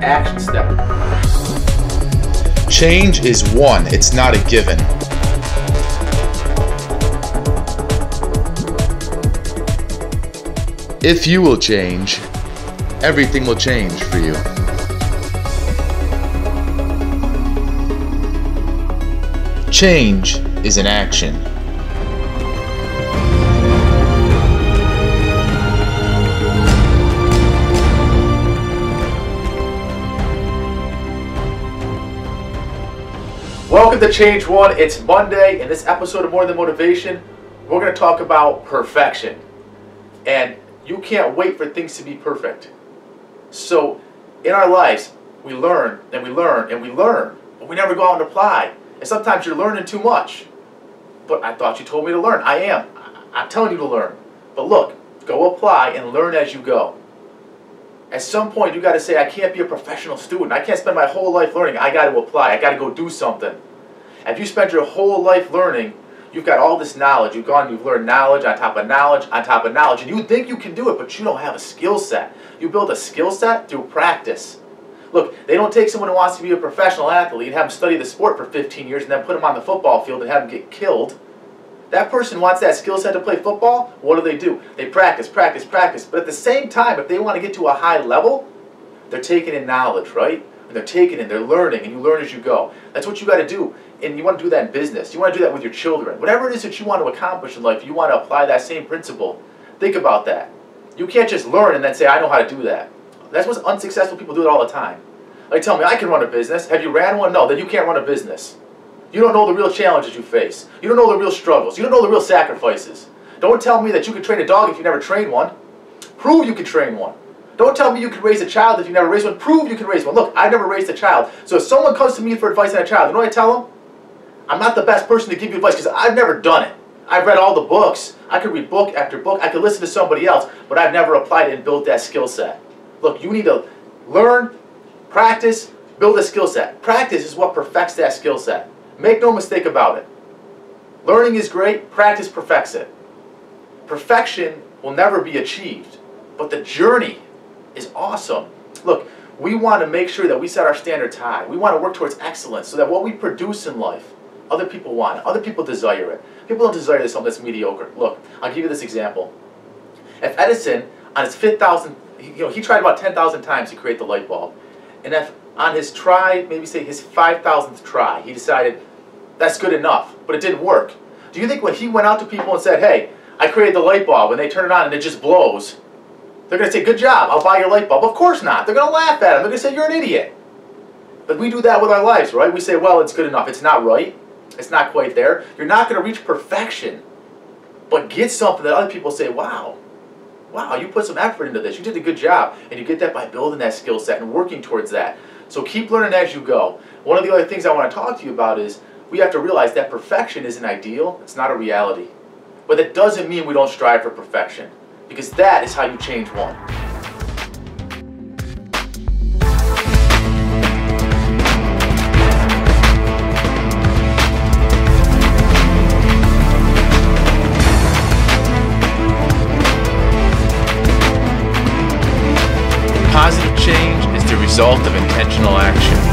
action step. Change is won, it's not a given. If you will change, everything will change for you. Change is an action. Welcome to Change One. It's Monday. In this episode of More Than Motivation, we're going to talk about perfection. And you can't wait for things to be perfect. So, in our lives, we learn, and we learn, and we learn, but we never go out and apply. And sometimes you're learning too much. But I thought you told me to learn. I am. I'm telling you to learn. But look, go apply and learn as you go. At some point, you got to say, I can't be a professional student. I can't spend my whole life learning. I got to apply. I got to go do something. If you spend your whole life learning, you've got all this knowledge. You've learned knowledge on top of knowledge on top of knowledge. And you think you can do it, but you don't have a skill set. You build a skill set through practice. Look, they don't take someone who wants to be a professional athlete and have them study the sport for 15 years and then put them on the football field and have them get killed. That person wants that skill set to play football. What do? They practice, practice, practice. But at the same time, if they want to get to a high level, they're taking in knowledge, right? And they're taking in, they're learning, and you learn as you go. That's what you got to do. And you want to do that in business. You want to do that with your children. Whatever it is that you want to accomplish in life, you want to apply that same principle. Think about that. You can't just learn and then say, I know how to do that. That's what unsuccessful people do it all the time. Like, tell me, I can run a business. Have you ran one? No, then you can't run a business. You don't know the real challenges you face. You don't know the real struggles. You don't know the real sacrifices. Don't tell me that you can train a dog if you never trained one. Prove you can train one. Don't tell me you can raise a child if you never raised one. Prove you can raise one. Look, I never raised a child. So if someone comes to me for advice on a child, you know what I tell them? I'm not the best person to give you advice because I've never done it. I've read all the books. I could read book after book. I could listen to somebody else, but I've never applied it and built that skill set. Look, you need to learn, practice, build a skill set. Practice is what perfects that skill set. Make no mistake about it. Learning is great. Practice perfects it. Perfection will never be achieved, but the journey is awesome. Look, we want to make sure that we set our standards high. We want to work towards excellence so that what we produce in life, other people want it. Other people desire it. People don't desire something that's mediocre. Look, I'll give you this example. If Edison, on his 5,000, he tried about 10,000 times to create the light bulb. And if on his try, maybe say his 5,000th try, he decided, that's good enough, but it didn't work. Do you think when he went out to people and said, hey, I created the light bulb, and they turn it on and it just blows, they're going to say, good job, I'll buy your light bulb? Of course not. They're going to laugh at him. They're going to say, you're an idiot. But we do that with our lives, right? We say, well, it's good enough. It's not right. It's not quite there. You're not going to reach perfection, but get something that other people say, wow, you put some effort into this. You did a good job. And you get that by building that skill set and working towards that. So keep learning as you go. One of the other things I want to talk to you about is we have to realize that perfection isn't ideal. It's not a reality. But that doesn't mean we don't strive for perfection, because that is how you change one. Positive change is the result of intentional action.